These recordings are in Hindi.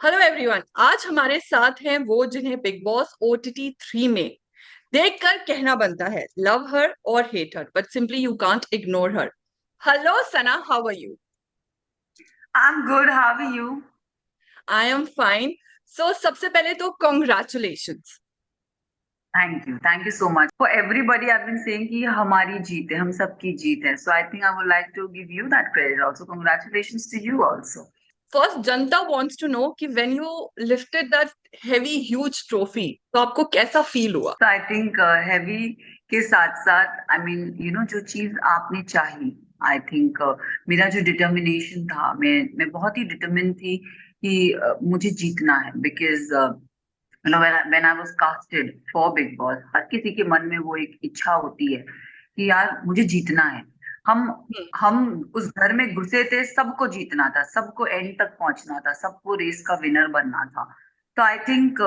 Hello everyone. आज हमारे साथ हैं वो जिन्हें बिग बॉस ओटीटी 3 में देखकर कहना बनता है लव हर और hate her, but simply you can't ignore her. Hello Sana, how are you? I'm good. How are you? I am fine. So सबसे पहले तो congratulations. Thank you. Thank you so much. For everybody, I've been saying कि हमारी जीत है, हम सबकी जीत है. So I think I would like to give you that credit also. Congratulations to you also. First, Janata wants to know कि when you lifted that heavy huge trophy तो आपको कैसा फील हुआ? So I think heavy के साथ साथ जो चीज आपने चाही, I think मेरा जो डिटर्मिनेशन था, मैं बहुत ही डिटर्मिन थी कि मुझे जीतना है. Because when I was casted for Big Boss, हर किसी के मन में वो एक इच्छा होती है कि यार मुझे जीतना है. हम हम्म। हम उस घर में घुसे थे, सबको जीतना था, सबको एंड तक पहुंचना था, सबको रेस का विनर बनना था. तो आई थिंक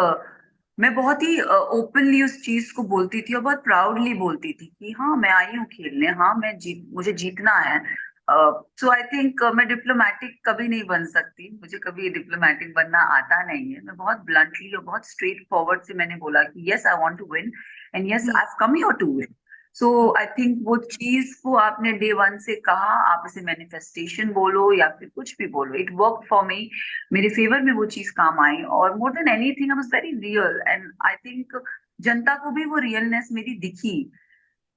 मैं बहुत ही ओपनली उस चीज को बोलती थी और बहुत प्राउडली बोलती थी कि हाँ मैं आई हूँ खेलने, हाँ मुझे जीतना है. सो आई थिंक मैं डिप्लोमेटिक कभी नहीं बन सकती, मुझे कभी डिप्लोमेटिक बनना आता नहीं है. मैं बहुत ब्लंटली और बहुत स्ट्रेट फॉरवर्ड से मैंने बोला कि yes I want to win and yes hmm. I have come here to win. So I think वो चीज को आपने डे वन से कहा, आप इसे मैनिफेस्टेशन बोलो या फिर कुछ भी बोलो, इट वर्क फॉर मी. मेरे फेवर में वो चीज काम आई और more than anything I was very real and I think जनता को भी वो रियलनेस मेरी दिखी.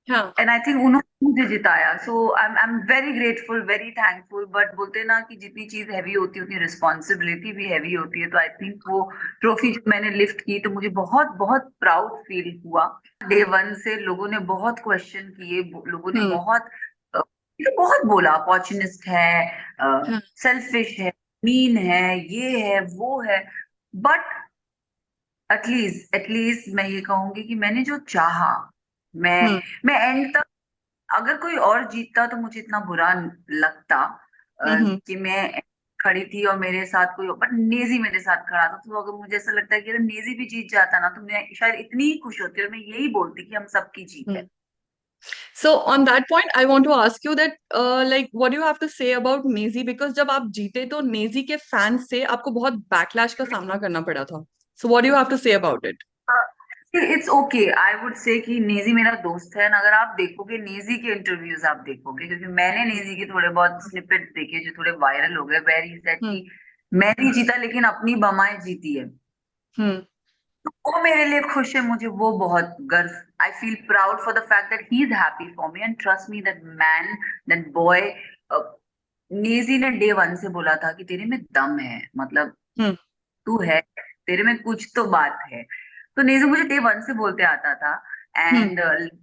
हाँ। एंड आई थिंक उन्होंने मुझे जिताया. So I am very grateful, very thankful. But बोलते ना कि जितनी चीज हैवी होती है उतनी रिस्पॉन्सिबिलिटी भी हैवी होती है. तो आई थिंक वो ट्रॉफी जब मैंने लिफ्ट की तो मुझे बहुत बहुत प्राउड फील हुआ. डे वन से लोगों ने बहुत क्वेश्चन किए, लोगों ने हम्म। बहुत बोला अपॉर्चुनिस्ट है, हाँ। सेल्फिश है, मीन है, ये है वो है. बट एटलीस्ट मैं ये कहूंगी कि मैंने जो चाहा, मैं हम्म। मैं एंड तक, अगर कोई और जीतता तो मुझे इतना बुरा लगता हम्म। कि मैं खड़ी थी और मेरे साथ कोई, बट नेजी मेरे साथ खड़ा था. तो अगर मुझे ऐसा लगता है कि अगर नेजी भी जीत जाता ना तो मैं शायद इतनी ही खुश होती और मैं यही बोलती कि हम सबकी जीत है. हम्म। So on that point, I want to ask you that, like, what do you have to say about Naezy? Because जब आप जीते तो नेजी के फैंस से आपको बहुत बैकलैश का सामना करना पड़ा था. So what do you have to say about it? It's okay, I would से कि नेजी मेरा दोस्त है. अगर आप देखोगे नेजी के इंटरव्यूज, आप देखोगे, क्योंकि मैंने नेजी के थोड़े बहुत स्निपेट देखे जो थोड़े वायरल हो गए, वेर ही सेड हम्म। कि मैं नहीं जीता लेकिन अपनी बमाएं जीती है. हम्म। तो वो मेरे लिए खुश है, मुझे वो बहुत गर्व. I feel proud for the fact that he is happy for me and trust me, that man, that boy. Naezy ने डे वन से बोला था कि तेरे में दम है, मतलब हम्म। तू है, तेरे में कुछ तो बात है. तो नेजी मुझे डे वन से बोलते आता था. Hmm. And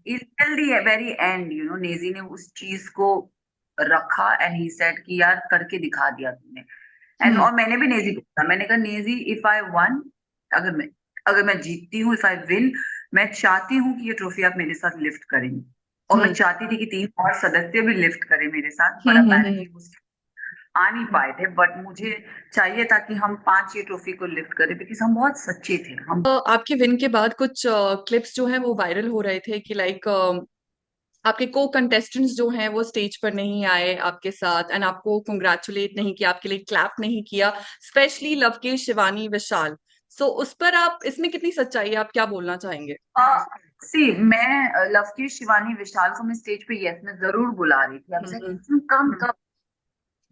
till the very end नेजी ने उस चीज को रखा एंड ही सेड कि यार करके दिखा दिया तूने. एंड हम्म। और मैंने भी नेजी को बोला, मैंने कहा नेजी, इफ आई वन, अगर मैं अगर मैं जीतती हूँ, इफ आई विन, मैं चाहती हूँ कि ये ट्रॉफी आप मेरे साथ लिफ्ट करें. और मैं हम्म। चाहती थी कि तीन और सदस्य भी लिफ्ट करें मेरे साथ, पर हम्म। अपेरेंटली आ नहीं पाए थे. बट मुझे चाहिए था कि हम पांच ये ट्रॉफी को लिफ्ट करें, बिकॉज हम बहुत सच्चे थे. हम आपके विन के बाद कुछ क्लिप्स जो हैं वो वायरल हो रहे थे कि लाइक आपके को कंटेस्टेंट्स जो हैं वो स्टेज पर नहीं आए आपके साथ एंड आपको कंग्रेचुलेट नहीं किया, आपके लिए क्लैप नहीं किया, स्पेशली लवकेश, शिवानी, विशाल. सो उस पर आप इसमें कितनी सच्चाई है, आप क्या बोलना चाहेंगे? सी मैं लव शिवानी विशाल को मैं स्टेज पे, यस मैं जरूर बुला रही थी. हम्म। आपसे कम कम.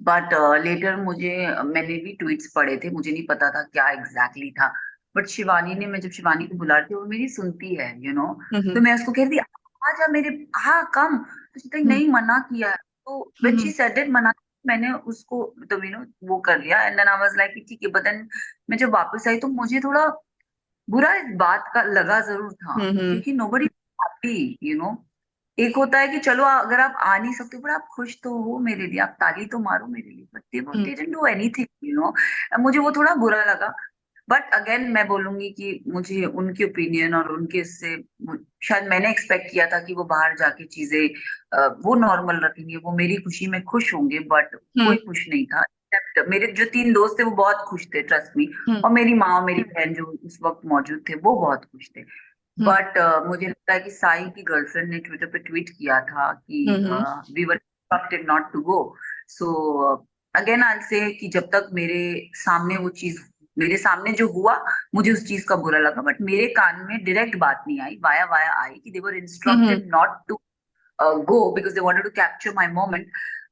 बट लेटर मैंने भी ट्वीट्स पढ़े थे, मुझे नहीं पता था क्या एग्जैक्टली था. बट शिवानी ने, मैं जब शिवानी को बुला रही थी वो मेरी सुनती है, तो हम्म। मैं उसको कह रही थी आ जा मेरे, हाँ कम. तो उसने कहा, हम्म। नहीं मना किया है. तो when she hmm. Said it, मना, मैंने उसको तो वो कर लिया. And then I was like ठीक है. बट देन मैं जब वापस आई तो मुझे थोड़ा बुरा इस बात का लगा जरूर था, हम्म। क्योंकि नोबडी हैप्पी. एक होता है कि चलो अगर आप आ नहीं सकते पर आप खुश तो हो मेरे लिए, आप ताली तो मारो मेरे लिए, but they hmm. Didn't do anything. मुझे वो थोड़ा बुरा लगा. बट अगेन मैं बोलूंगी कि मुझे उनकी ओपिनियन और उनके से, शायद मैंने एक्सपेक्ट किया था कि वो बाहर जाके चीजें वो नॉर्मल रखेंगे, वो मेरी खुशी में खुश होंगे. बट हम्म। कोई खुश नहीं था. Except मेरे जो तीन दोस्त थे वो बहुत खुश थे, ट्रस्ट मी. हम्म। और मेरी माँ और मेरी बहन जो उस वक्त मौजूद थे वो बहुत खुश थे. हम्म। बट मुझे लगता है कि साई की गर्लफ्रेंड ने ट्विटर पे ट्वीट किया था कि hmm. We were instructed not to go. So again I say कि जब तक मेरे सामने वो चीज मेरे सामने जो हुआ मुझे उस चीज का बुरा लगा, बट मेरे कान में डायरेक्ट बात नहीं आई, वाया वाया आई कि they were hmm instructed not to go because they wanted to capture my moment.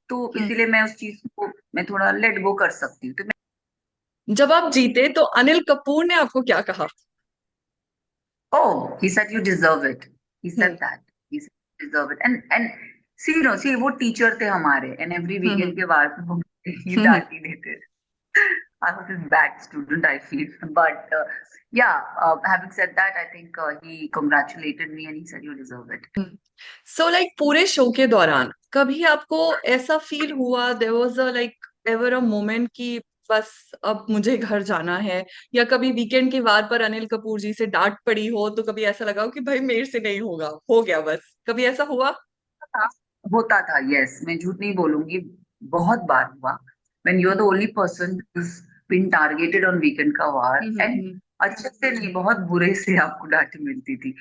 तो हम्म। इसीलिए मैं उस चीज को मैं थोड़ा लेट गो कर सकती हूँ। तो जब आप जीते तो अनिल कपूर ने आपको क्या कहा? Oh, he said you deserve it. He hmm said that. He said you deserve it. And see, you know, see वो टीचर थे हमारे, and every हम्म weekend के बाद वो ही हम्म डांट ही देते थे। I was a bad student, I feel. But yeah, having said that, I think he congratulated me and he said you deserve it. Hmm. So like पूरे शो के दौरान कभी आपको ऐसा फील हुआ, there was a like ever a moment कि बस अब मुझे घर जाना है, या कभी वीकेंड के वार पर अनिल कपूर जी से डांट पड़ी हो तो कभी ऐसा लगा हो कि भाई मेरे से नहीं होगा, हो गया बस, कभी ऐसा हुआ? हाँ, होता था, यस, मैं झूठ नहीं बोलूंगी, बहुत बार हुआ। when you're the only person who's been targeted on weekend का वार, एंड हम्म अच्छे से नहीं, बहुत बुरे से आपको डांट मिलती थी।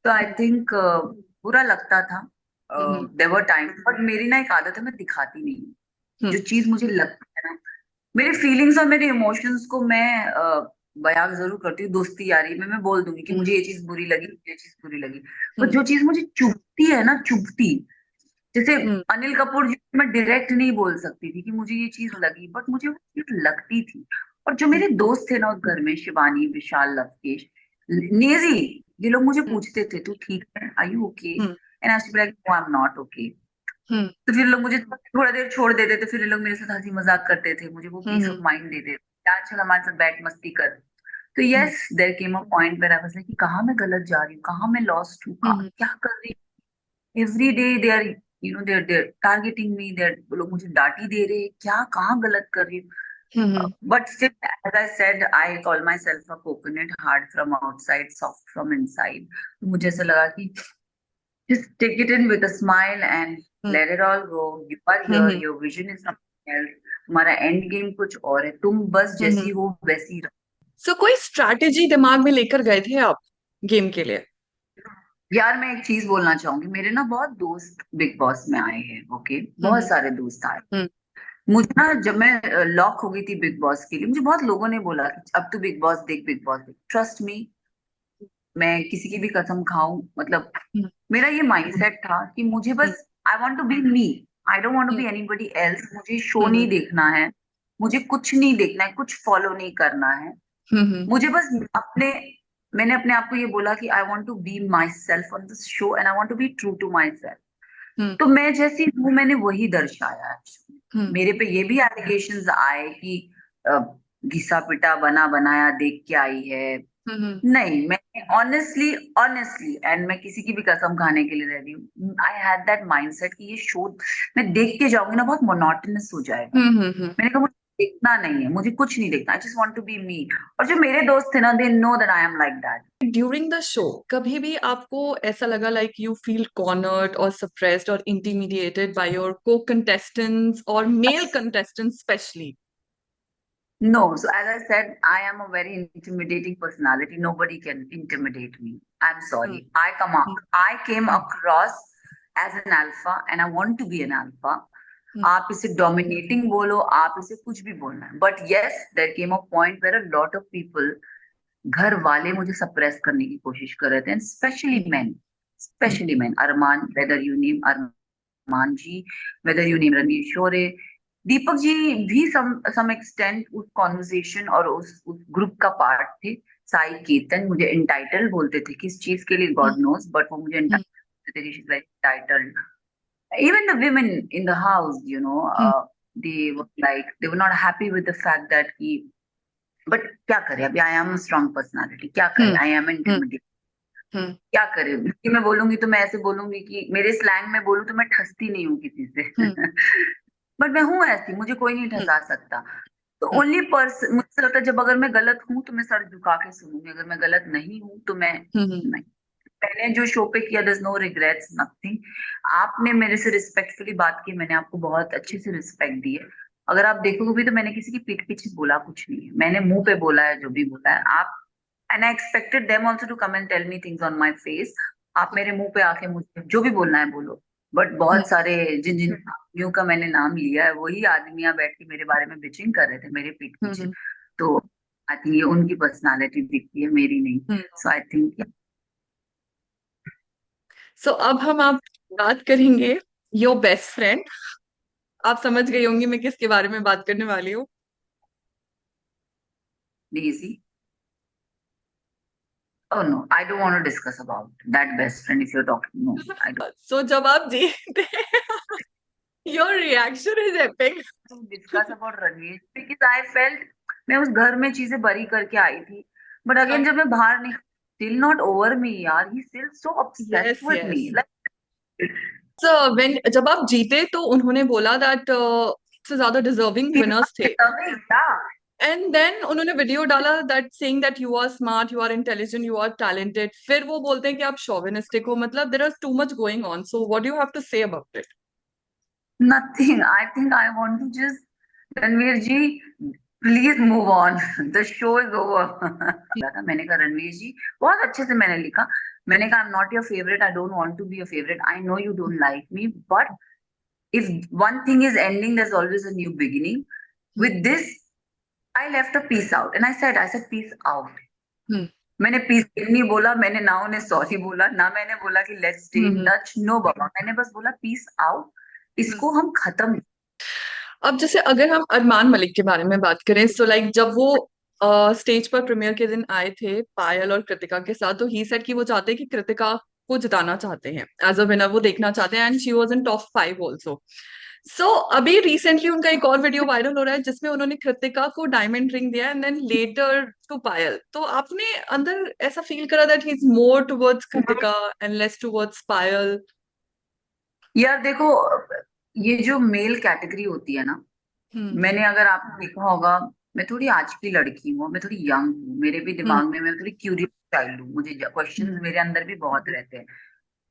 तो आई थिंक बुरा लगता था। हम्म देवर टाइम, बट मेरी ना एक आदत है, मैं दिखाती नहीं हूँ। हम्म जो चीज मुझे लगती है ना, मेरे फीलिंग्स और मेरे इमोशंस को मैं बयां जरूर करती हूँ। दोस्ती यारी में मैं बोल दूंगी कि हम्म मुझे ये चीज बुरी लगी, मुझे ये चीज बुरी लगी। पर हम्म जो चीज मुझे चुभती है ना, चुभती, जैसे हम्म अनिल कपूर जी मैं डायरेक्ट नहीं बोल सकती थी कि मुझे ये चीज लगी, बट मुझे वो चीज लगती थी। और जो हम्म मेरे दोस्त थे ना उस घर में, शिवानी, विशाल, लवकेश, नेजी, ये लोग मुझे हम्म पूछते थे तू ठीक है, are you okay, hmm and I was like no I am not okay. Hmm तो फिर लोग मुझे थोड़ा देर छोड़ देते थे, फिर ये लोग मेरे साथ हंसी मजाक करते थे, मुझे वो पीस ऑफ हम्म माइंड देते थे, "यार, चल हमारे साथ बैठ मस्ती कर।" तो hmm yes, there came a point where I was like कि कहाँ मैं गलत जा रही हूँ, कहाँ मैं लॉस्ट हूँ, हम्म क्या कर रही हूँ। Every day they are, you know, they are targeting me, they लोग मुझे डांटी दे रहे हैं, क्या कहाँ गलत कर रही हूँ। Hmm but still, as I said, I call myself a coconut, hard from outside, soft from inside. तो मुझे ऐसा लगा कि just take it in with a smile and hmm let it all go. You are here, hmm your vision is something else. तुम्हारा एंड गेम कुछ और है, तुम बस हम्म। जैसी हो वैसी रहो। सो कोई स्ट्रैटेजी दिमाग में लेकर गए थे आप गेम के लिए? यार मैं एक चीज बोलना चाहूंगी, मेरे ना बहुत दोस्त बिग बॉस में आए हैं, ओके, बहुत हम्म सारे दोस्त आए। हम्म मुझे ना जब मैं लॉक हो गई थी बिग बॉस के लिए, मुझे बहुत लोगों ने बोला कि अब तू बिग बॉस देख, बिग बॉस देख। ट्रस्ट मी, मैं किसी की भी कसम खाऊं, मतलब हम्म मेरा ये माइंडसेट था कि मुझे हम्म बस, I want to be me, I don't want to hmm be anybody else. मुझे शो हम्म नहीं देखना है, मुझे कुछ नहीं देखना है, कुछ फॉलो नहीं करना है। हम्म मुझे बस अपने, मैंने अपने आप को ये बोला कि I want to be myself on this show and I want to be true to myself. Hmm तो मैं जैसी हूँ मैंने वही दर्शाया है। हम्म मेरे पे ये भी एलिगेशंस आए कि अ, घिसा पिटा बना बनाया देख के आई है। हम्म नहीं, मैं ऑनेस्टली, ऑनेस्टली, एंड मैं किसी की भी कसम खाने के लिए रेडी हूँ। आई हैड दैट माइंडसेट कि ये शो मैं देख के जाऊंगी ना, बहुत मोनोटोनस हो जाएगा। हम्म। मैंने कहा मुझे देखना नहीं है, मुझे कुछ नहीं देखना, I just want to be me. और जो मेरे दोस्त थे ना, they know that I am like that. During the show कभी भी आपको ऐसा लगा लाइक यू फील कॉर्नर्ड और सप्रेस्ड और intimidated by your co contestants और male contestants specially? No, so as I said, I am a very intimidating personality. Nobody can intimidate me. I'm hmm sorry. I came across as an alpha and I want to be an alpha. आप इसे dominating बोलो, आप इसे कुछ भी बोलना है, but yes, there came a point where a lot of people, घर वाले मुझे suppress करने की कोशिश कर रहे थे, and especially men, Arman, whether you name Arman ji, whether you name Ranveer Shore, Deepak ji भी सम एक्सटेंट उस कॉन्वर्सेशन और उस ग्रुप का पार्ट थे। साई केतन मुझे इंटाइटल बोलते थे, किस चीज के लिए गॉड नोस, बट वो मुझे entitled बोलते थे, she is like title. Even the women in the house, you know, they were not happy with the fact that कि, बट क्या करे, अभी आई एम स्ट्रॉन्ग पर्सनालिटी, क्या करे, आई एम इंटरमीडिएट, क्या करे। हिंदी में बोलूंगी तो मैं ऐसे बोलूंगी कि मेरे स्लैंग में बोलूं तो मैं ठसती नहीं हूँ किसी से। बट मैं हूं ऐसी, मुझे कोई नहीं ठसा सकता। तो ओनली पर्सन, मुझे लगता है जब अगर मैं गलत हूं तो मैं सर झुका के सुनूंगी, अगर मैं गलत नहीं हूं तो मैं नहीं। मैंने जो शो पे किया, there's no regrets, nothing। आपने मेरे से रिस्पेक्टफुली बात की, मैंने आपको बहुत अच्छे से रिस्पेक्ट दी है। अगर आप देखोगे भी तो मैंने किसी की पीठ पीछे बोला कुछ नहीं है, मैंने मुंह पे बोला है जो भी बोला है। आप, and I expected them also to come and tell me things on my face. आप मेरे मुंह पे आके मुझे जो भी बोलना है बोलो। बट बहुत सारे जिन जिन आदमियों का मैंने नाम लिया है, वही आदमियां बैठ के मेरे बारे में बिचिंग कर रहे थे मेरे पीठ पीछे। तो आई थिंक ये उनकी पर्सनालिटी दिखती है, मेरी नहीं। हम्म। सो आई थिंक सो अब हम आप बात करेंगे योर बेस्ट फ्रेंड। आप समझ गई होंगी मैं किसके बारे में बात करने वाली हूँ। Daisy. Oh no, I don't want to discuss about that best friend if you're talking. No, I सो जब आप जीते your reaction is epic. don't discuss about Ranveer because I felt मैं उस घर में चीजें बरी करके आई थी, but again जब मैं बाहर निकली, still not over me यार, he still so obsessed yes with yes. me like so when जब आप जीते तो उन्होंने बोला दैट सबसे ज्यादा डिजर्विंग he's not विनर्स थे। deserving, yeah. एंड देन उन्होंने वीडियो डाला that saying that you are smart, you are intelligent, you are talented. फिर वो बोलते हैं कि आप शोविनिस्टिक हो। मतलब there are too much going on. So what do you have to say about it? Nothing. I think I want to just Ranveer ji please move on the show is over था। मैंने कहा रणवीर जी, बहुत अच्छे से मैंने लिखा, मैंने कहा I am not your favourite, I don't want to be your favourite, I know you don't like me, but if one thing is ending, there's always a new beginning. With this, I left a peace out, and I said peace out. मैंने पीस नहीं बोला, मैंने ना उन्हें सॉरी बोला, ना मैंने बोला कि let's stay in touch, no बाबा, मैंने बस बोला पीस आउट, इसको हम खत्म। अब जैसे अगर हम अरमान मलिक के बारे में बात करें, सो लाइक जब वो स्टेज पर प्रीमियर के दिन आए थे पायल और कृतिका के साथ, तो ही सेड कि वो चाहते हैं कि कृतिका को जिताना चाहते हैं, एज अ विनर वो देखना चाहते हैं, and she was in top 5 also. So अभी रिसेंटली उनका एक और वीडियो वायरल हो रहा है जिसमें उन्होंने कृतिका को डायमंड रिंग दिया and then letter to Payal. तो आपने अंदर ऐसा फील करा that he is more towards Kritika and less towards Payal? यार देखो, ये जो मेल कैटेगरी होती है ना, हम्म मैंने अगर आपने देखा होगा, मैं थोड़ी आज की लड़की हूँ, मैं थोड़ी यंग हूँ, मेरे भी हम्म दिमाग में, मैं थोड़ी क्यूरियस चाइल्ड हूँ, मुझे क्वेश्चंस हम्म मेरे अंदर भी बहुत रहते हैं।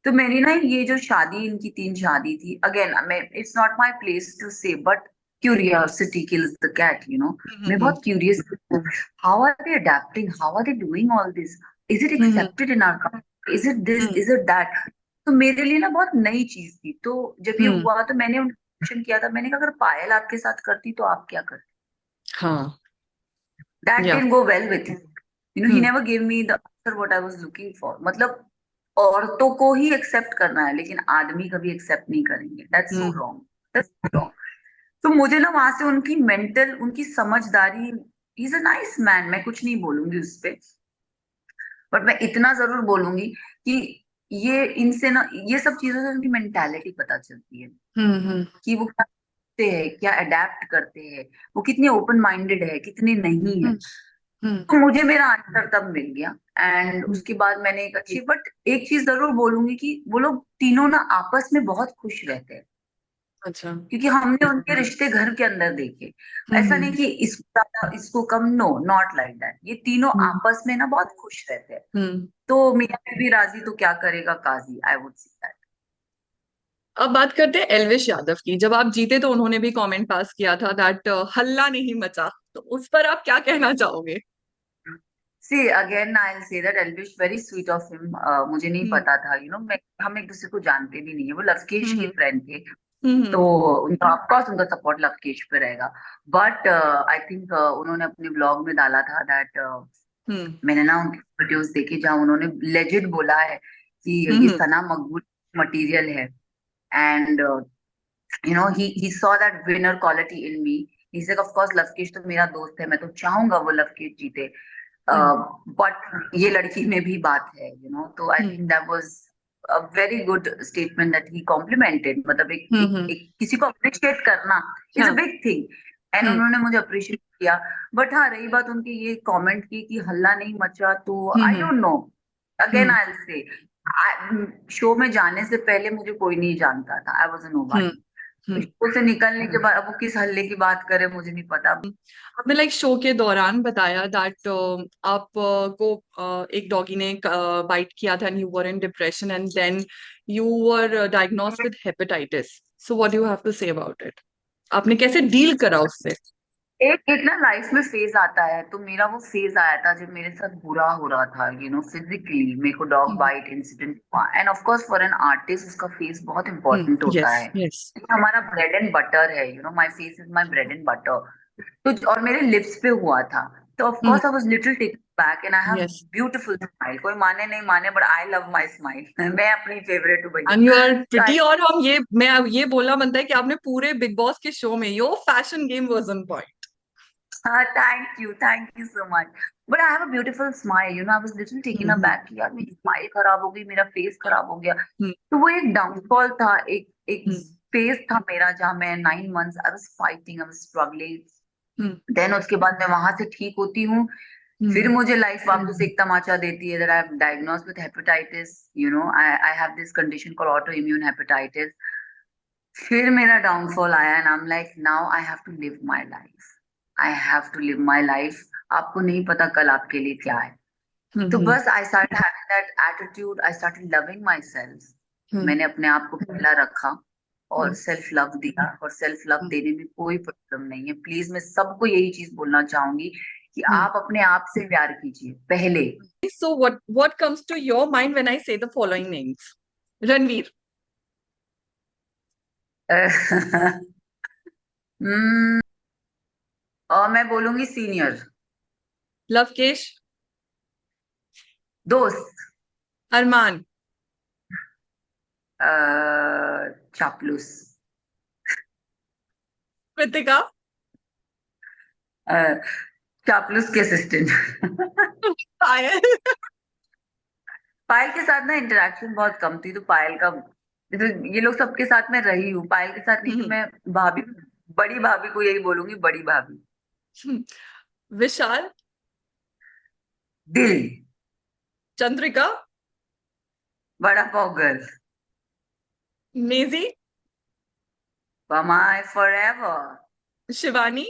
तो मेरी ना ये जो शादी, इनकी 3 शादी थी, अगेन मैं, it's not my place to say, but curiosity kills the cat, you know. मैं हम्म बहुत क्यूरियस हूँ, how are they adapting, how are they doing all this, is it hmm accepted in our country, is it this, hmm is it that. तो मेरे लिए ना बहुत नई चीज थी। तो जब ये हम्म। हुआ तो मैंने उनको क्वेश्चन किया था, मैंने कहा अगर पायल आपके साथ करती तो आप क्या करते? हाँ। दैट या। Didn't go well with him, you know, he hmm never give me the answer what I was looking for. मतलब औरतों को ही एक्सेप्ट करना है, लेकिन आदमी कभी एक्सेप्ट नहीं करेंगे, that's so hmm wrong, that's wrong. तो मुझे ना वहां से उनकी मेंटल, उनकी समझदारी, he is a nice man, मैं कुछ नहीं बोलूंगी उस पे, बट मैं इतना जरूर बोलूंगी कि ये इनसे ना, ये सब चीजों से उनकी मेंटालिटी पता चलती है हम्म कि वो क्या करते हैं, क्या अडेप्ट करते हैं, वो कितने ओपन माइंडेड है, कितने नहीं है। हम्म हम्म तो मुझे मेरा आंसर तब मिल गया, एंड हम्म। उसके बाद मैंने एक अच्छी, बट एक चीज जरूर बोलूंगी कि वो लोग तीनों ना आपस में बहुत खुश रहते हैं, अच्छा। क्योंकि हमने उनके रिश्ते घर के अंदर देखे। ऐसा नहीं हम्म कि इसको ज्यादा इसको कम, नो, नॉट लाइक दैट, ये तीनों हम्म आपस में ना बहुत खुश रहते हैं। हम्म। तो मियाँ बीवी राजी तो क्या करेगा काजी, आई वुड से दैट। अब बात करते हैं एल्विश यादव की। जब आप जीते तो उन्होंने भी कमेंट पास किया था दैट हल्ला नहीं मचा। तो उस पर आप क्या कहना चाहोगे? See again I will say that Elvish very sweet of him, मुझे नहीं हम्म पता था, यू नो, मैं, हम एक दूसरे को जानते भी नहीं है, वो लवकेश के हम्म फ्रेंड थे। हम्म तो उनका ऑफकोर्स उनका सपोर्ट लवकेश पे रहेगा, बट आई थिंक उन्होंने अपने ब्लॉग में डाला था दैट, हम्म मैंने ना उनकी वीडियोस देखी जहाँ उन्होंने लेजिट बोला है कि ये हम्म सना मकबूल मटेरियल है, and you know he saw that winner quality in me. He said of course Lavkesh तो मेरा दोस्त है, मैं तो चाहूंगा वो लवकेश जीते, हम्म बट ये लड़की में भी बात है, यू नो। तो I hmm think that was a very good statement that he complimented, मतलब हम्म। किसी को अप्रिशिएट करना इज अ हाँ। बिग थिंग, एंड हम्म उन्होंने मुझे अप्रिशिएट किया। बट हाँ, रही बात उनकी ये कमेंट की कि हल्ला नहीं मचा, तो I hmm don't know, again hmm I will say, show में जाने से पहले मुझे कोई नहीं जानता था, I was a hmm nobody. तो हम्म। शो से निकलने के बाद अब वो किस हल्ले की बात करे मुझे नहीं पता। आपने लाइक शो के दौरान बताया दैट आप को एक डॉगी ने बाइट किया था and you were in depression and then you were diagnosed with hepatitis. So what do have to say about it? आपने कैसे डील करा उससे? एक एक ना लाइफ में फेज आता है, तो मेरा वो फेज आया था जब मेरे साथ बुरा हो रहा था, यू नो, फिजिकली मेरे को डॉग हम्म बाइट इंसिडेंट हुआ, end of course for an artist उसका फेस बहुत इंपॉर्टेंट होता यस है, यस। ये हमारा ब्रेड एंड बटर है, you no, my face is my bread and butter. तो और मेरे लिप्स पे हुआ था, तो of Hmm. Course I was little taken back and I have Yes. Beautiful smile, कोई माने नहीं माने but I love my smile मैं अपनी फेवरेट हूँ भैया। एंड यू आर तो प्रिटी, और हम ये मैं अब ये बोलना बनता है कि आपने पूरे बिग बॉस के शो में your fashion game was on point. हाँ, thank you so much. But I have a beautiful smile, you know, I was little taken hmm. Aback कि यार मेरी स्माइल खराब हो गई, मेरा फेस खराब हो गया। हम्म. तो वो एक डाउनफॉल था, एक एक हम्म. फेज था मेरा जहाँ मैं 9 months I was fighting, I was struggling. Hmm. Then उसके बाद मैं वहां से ठीक होती हूँ, फिर हम्म. मुझे लाइफ वापस एक तमाचा देती है, that I am diagnosed with hepatitis, you know, I have this condition called autoimmune hepatitis. फिर मेरा डाउनफॉल आया and I am like now I have to live my life, I have to live my life. आपको नहीं पता कल आपके लिए क्या है। तो हम्म. बस I start having that attitude, I started loving myself. Hmm. मैंने अपने आप को पहला रखा और हम्म. सेल्फ लव दिया, और सेल्फ लव देने में कोई प्रॉब्लम नहीं है। प्लीज मैं सबको यही चीज बोलना चाहूंगी कि हम्म. आप अपने आप से प्यार कीजिए पहले। So what comes to your mind when I say the following names? Ranveer, हम्म, और मैं बोलूंगी सीनियर, Lavkesh, दोस्त, Arman, चापलूस, Kritika, अ, चापलूस के असिस्टेंट। Payal. पायल के साथ ना इंटरेक्शन बहुत कम थी, तो पायल का, तो ये लोग सबके साथ मैं रही हूँ, पायल के साथ नहीं। तो मैं भाभी, बड़ी भाभी को यही बोलूंगी, बड़ी भाभी। Vishal, दिल, Chandrika, vada pav girl, Maisie, my forever, Shivani,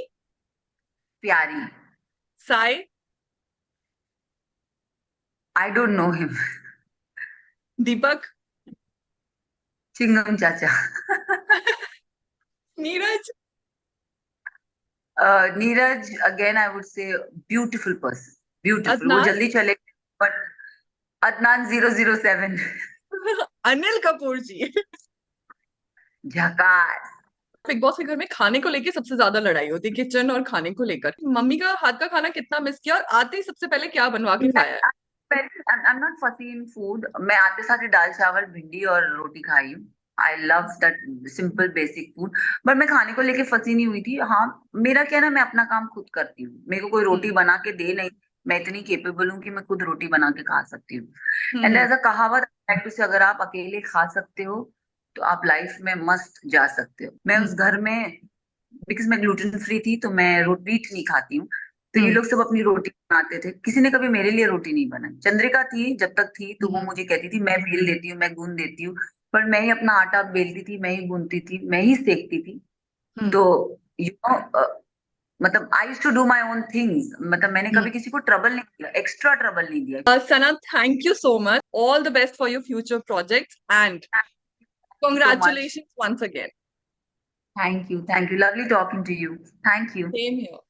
प्यारी, Sai, I don't know him, Deepak, चिंगम चाचा। Neeraj, Neeraj again I would say beautiful person, beautiful, वो Adnan, जल्दी चले, बट अदनान 007, Anil Kapoor जी. झकास। बिग बॉस के घर में खाने को लेके सबसे ज्यादा लड़ाई होती है, किचन और खाने को लेकर. मम्मी का हाथ का खाना कितना मिस किया, और आते ही सबसे पहले क्या बनवा के खाया है? आई एम नॉट फसी इन फूड, मैं आते साथ ही दाल चावल भिंडी और रोटी खाई हूँ। I love that simple basic food. But मैं खाने को लेके फंसी नहीं हुई थी। हाँ, मेरा क्या है ना, मैं अपना काम खुद करती हूँ, मेरे को कोई रोटी हम्म. बना के दे नहीं। मैं इतनी केपेबल हूँ कि मैं खुद रोटी बना के खा सकती हूँ। And hmm. एज अ कहावत से, अगर आप अकेले खा सकते हो तो आप लाइफ में मस्त जा सकते हो। मैं उस हम्म. घर में, बिकॉज मैं ग्लूटेन फ्री थी तो मैं वीट नहीं खाती हूँ। तो ये हम्म. लोग सब अपनी रोटी बनाते थे, किसी ने कभी मेरे लिए रोटी नहीं बनाई। चंद्रिका थी जब तक थी, तो वो हम्म. मुझे कहती थी मैं बेल देती हूँ, मैं गूंद देती हूँ। पर मैं ही अपना आटा बेलती थी, मैं ही गूंदती थी, मैं ही सेकती थी। हम्म. तो यू नो, मतलब I used to do my own things, मतलब मैंने हम्म. कभी किसी को ट्रबल नहीं दिया, एक्स्ट्रा ट्रबल नहीं दिया। Sana, thank you so much. All the best for your future projects, and so much, congratulations once again. Thank you, lovely talking to you, thank you. Same here.